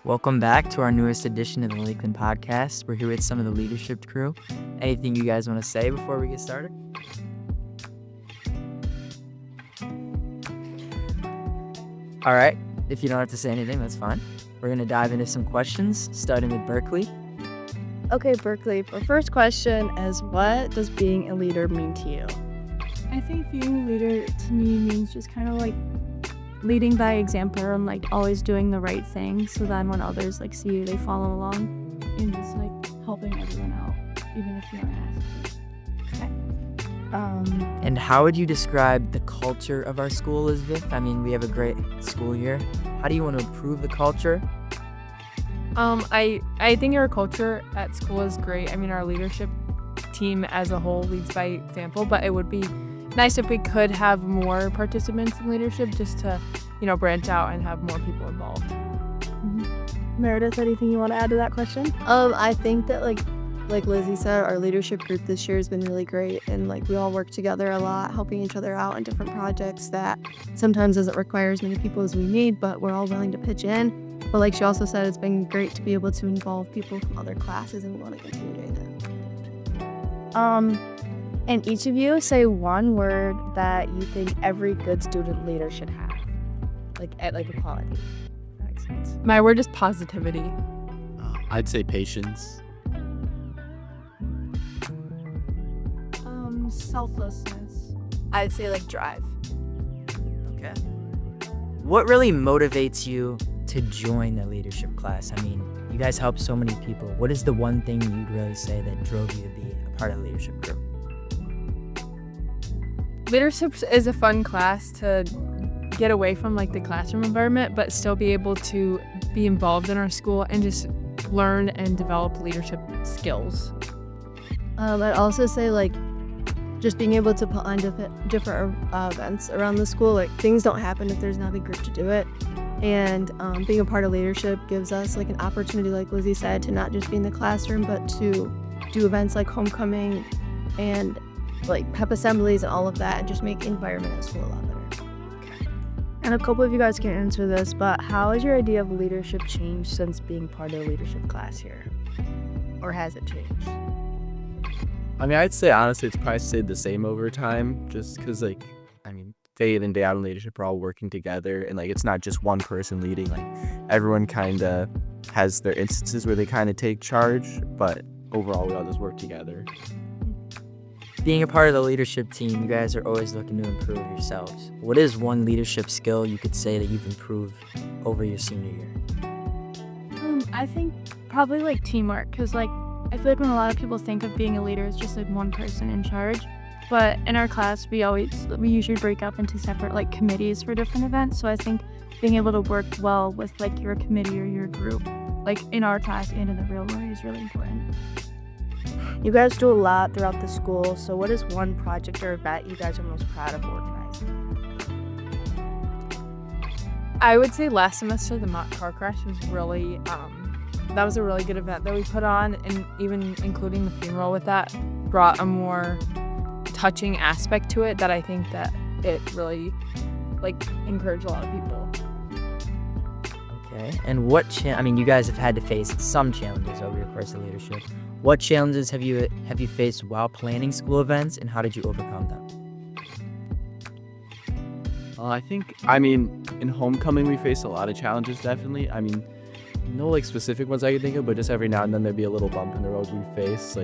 Welcome back to our newest edition of the Lakeland podcast. We're here with some of the leadership crew. Anything you guys want to say before we get started? All right. If you don't have to say anything, that's fine. We're going to dive into some questions, starting with Berkeley. Okay, Berkeley, our first question is, what does being a leader mean to you? I think being a leader to me means just kind of like leading by example and like always doing the right thing, so then when others like see you, they follow along, and just like helping everyone out, even if you aren't asked to. And how would you describe the culture of our school, Elizabeth? I mean, we have a great school here. How do you want to improve the culture? I think our culture at school is great. I mean, our leadership team as a whole leads by example, but it would be nice if we could have more participants in leadership, just to, branch out and have more people involved. Meredith, anything you want to add to that question? I think that like Lizzie said, our leadership group this year has been really great, and like we all work together a lot, helping each other out in different projects that sometimes doesn't require as many people as we need, but we're all willing to pitch in. But like she also said, it's been great to be able to involve people from other classes, and we want to continue doing that. And each of you say one word that you think every good student leader should have, like a quality. That makes sense. My word is positivity. I'd say patience. Selflessness. I'd say like drive. Okay. What really motivates you to join the leadership class? I mean, you guys help so many people. What is the one thing you'd really say that drove you to be a part of the leadership group? Leadership is a fun class to get away from like the classroom environment, but still be able to be involved in our school and just learn and develop leadership skills. I'd also say like just being able to put on different events around the school. Like things don't happen if there's not a group to do it. And being a part of leadership gives us like an opportunity, like Lizzie said, to not just be in the classroom, but to do events like homecoming and like pep assemblies and all of that, and just make the environment at school a lot better. And a couple of you guys can answer this, but how has your idea of leadership changed since being part of the leadership class here? Or has it changed? I mean, I'd say honestly, it's probably stayed the same over time, just because day in and day out in leadership, we're all working together, and like it's not just one person leading. Like everyone kind of has their instances where they kind of take charge, but overall we all just work together. Being a part of the leadership team, you guys are always looking to improve yourselves. What is one leadership skill you could say that you've improved over your senior year? I think probably like teamwork, because like I feel like when a lot of people think of being a leader, it's just like one person in charge. But in our class, we usually break up into separate like committees for different events. So I think being able to work well with like your committee or your group, like in our class and in the real world, is really important. You guys do a lot throughout the school, so what is one project or event you guys are most proud of organizing? I would say last semester the mock car crash was really that was a really good event that we put on, and even including the funeral with that brought a more touching aspect to it that I think that it really encouraged a lot of people. Okay. And you guys have had to face some challenges over your course of leadership. What challenges have you faced while planning school events, and how did you overcome them? In homecoming we face a lot of challenges, definitely. No specific ones I can think of, but just every now and then there'd be a little bump in the road we face.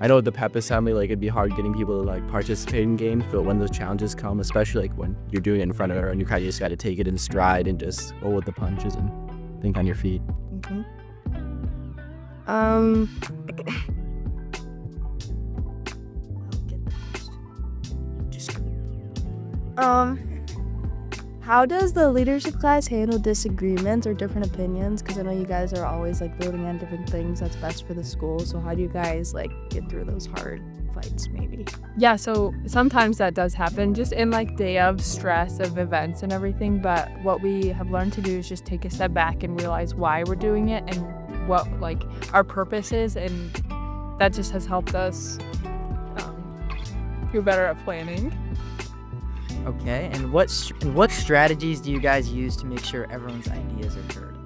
I know at the pep assembly, it'd be hard getting people to participate in games, but when those challenges come, especially when you're doing it in front of everyone, you kind of just got to take it in stride and just roll with the punches and think on your feet. Mm-hmm. How does the leadership class handle disagreements or different opinions? Because I know you guys are always voting on different things that's best for the school. So how do you guys get through those hard fights maybe? Yeah, so sometimes that does happen just in day of stress of events and everything. But what we have learned to do is just take a step back and realize why we're doing it and what our purpose is, and that just has helped us feel better at planning. Okay, and what strategies do you guys use to make sure everyone's ideas are heard?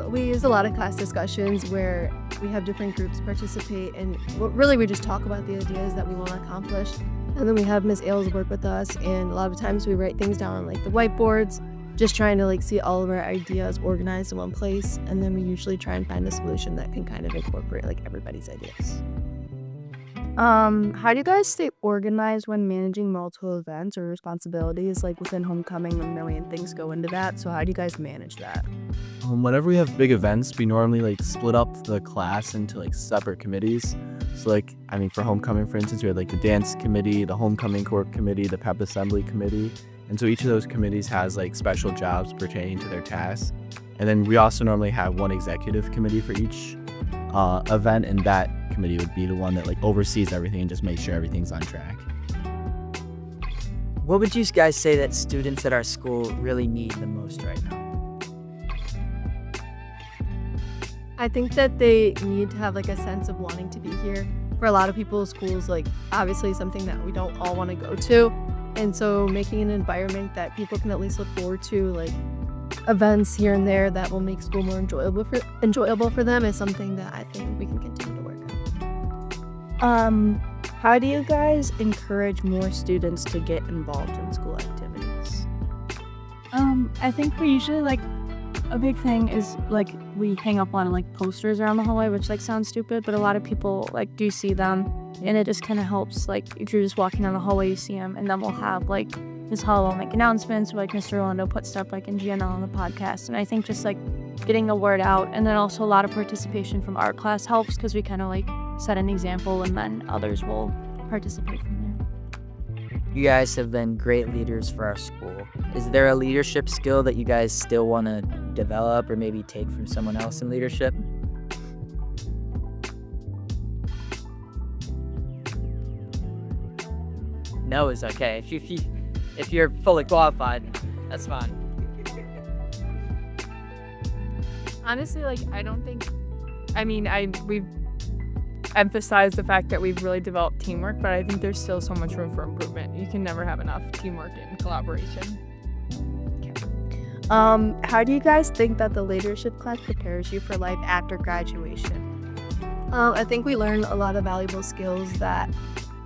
We use a lot of class discussions where we have different groups participate, and really we just talk about the ideas that we want to accomplish. And then we have Ms. Ailes work with us, and a lot of times we write things down on like the whiteboards, just trying to like see all of our ideas organized in one place. And then we usually try and find a solution that can kind of incorporate like everybody's ideas. How do you guys stay organized when managing multiple events or responsibilities? Like within homecoming, a million things go into that. So how do you guys manage that? Whenever we have big events, we normally like split up the class into like separate committees. So like, I mean, for homecoming, for instance, we had like the dance committee, the homecoming court committee, the pep assembly committee. And so each of those committees has like special jobs pertaining to their tasks. And then we also normally have one executive committee for each event, and that committee would be the one that like oversees everything and just makes sure everything's on track. What would you guys say that students at our school really need the most right now? I think that they need to have like a sense of wanting to be here. For a lot of people, school's like obviously something that we don't all want to go to. And so making an environment that people can at least look forward to, like events here and there that will make school more enjoyable for them, is something that I think we can continue to work on. How do you guys encourage more students to get involved in school activities? I think we usually like a big thing is like we hang up on like posters around the hallway, which like sounds stupid, but a lot of people like do see them, and it just kind of helps. Like if you're just walking down the hallway, you see them, and then we'll have like Ms. Hollow will make announcements, or like Mr. Rolando put stuff like in GNL on the podcast. And I think just like getting the word out, and then also a lot of participation from art class helps, because we kind of like set an example, and then others will participate from there. You guys have been great leaders for our school. Is there a leadership skill that you guys still want to develop or maybe take from someone else in leadership? No is okay. If you're fully qualified, that's fine. Honestly, like we've emphasized the fact that we've really developed teamwork, but I think there's still so much room for improvement. You can never have enough teamwork and collaboration. How do you guys think that the leadership class prepares you for life after graduation? I think we learn a lot of valuable skills that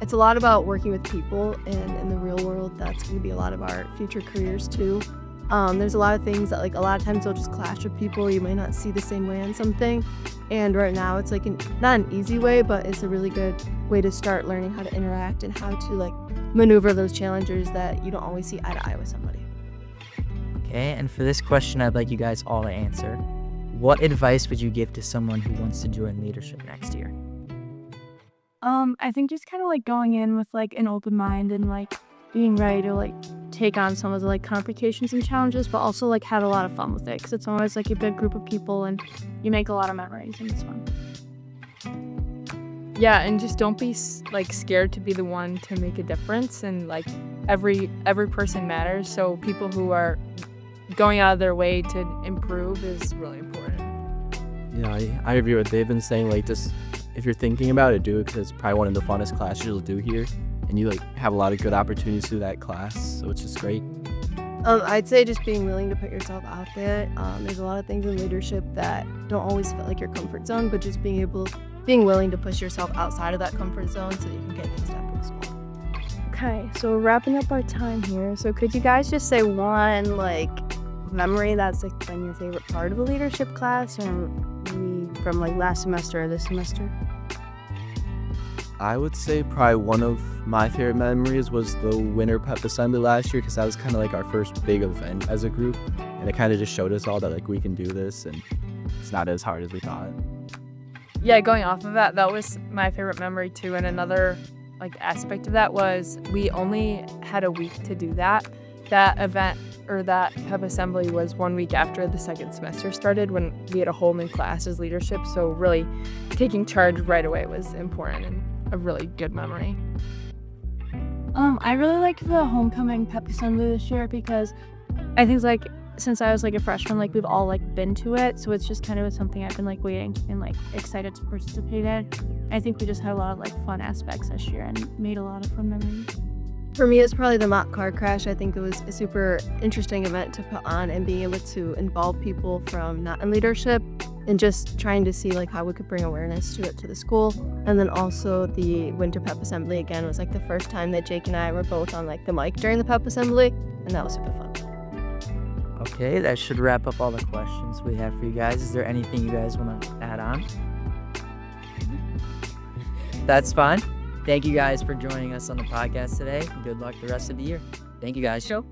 it's a lot about working with people, and in the real world, that's going to be a lot of our future careers too. There's a lot of things that like a lot of times they'll just clash with people. You might not see the same way on something. And right now it's like not an easy way, but it's a really good way to start learning how to interact and how to like maneuver those challenges that you don't always see eye to eye with somebody. Okay, and for this question, I'd like you guys all to answer. What advice would you give to someone who wants to join leadership next year? I think just kind of like going in with like an open mind and like being ready to like take on some of the like complications and challenges, but also like have a lot of fun with it, because it's always like a big group of people and you make a lot of memories, and it's fun. Yeah, and just don't be like scared to be the one to make a difference, and like every person matters, so people who are going out of their way to improve is really important. Yeah, I agree with what they've been saying. Like, just if you're thinking about it, do it, because it's probably one of the funnest classes you'll do here, and you like have a lot of good opportunities through that class, so it's just great. I'd say just being willing to put yourself out there. There's a lot of things in leadership that don't always feel like your comfort zone, but just being willing to push yourself outside of that comfort zone so you can get things done for the school. Okay, so wrapping up our time here. So could you guys just say one like memory that's like been your favorite part of a leadership class, or maybe from like last semester or this semester? I would say probably one of my favorite memories was the winter pep assembly last year, because that was kind of like our first big event as a group, and it kind of just showed us all that like we can do this and it's not as hard as we thought. Yeah, going off of that was my favorite memory too. And another like aspect of that was we only had a week to do that. That event or that pep assembly was 1 week after the second semester started, when we had a whole new class as leadership. So really taking charge right away was important and a really good memory. I really liked the homecoming pep assembly this year, because I think like since I was like a freshman, like we've all like been to it, so it's just kind of something I've been like waiting and like excited to participate in. I think we just had a lot of like fun aspects this year and made a lot of fun memories. For me, it's probably the mock car crash. I think it was a super interesting event to put on, and being able to involve people from not in leadership and just trying to see like how we could bring awareness to it to the school. And then also the winter pep assembly again was like the first time that Jake and I were both on like the mic during the pep assembly, and that was super fun. Okay, that should wrap up all the questions we have for you guys. Is there anything you guys want to add on? That's fine. Thank you guys for joining us on the podcast today. Good luck the rest of the year. Thank you guys. Sure.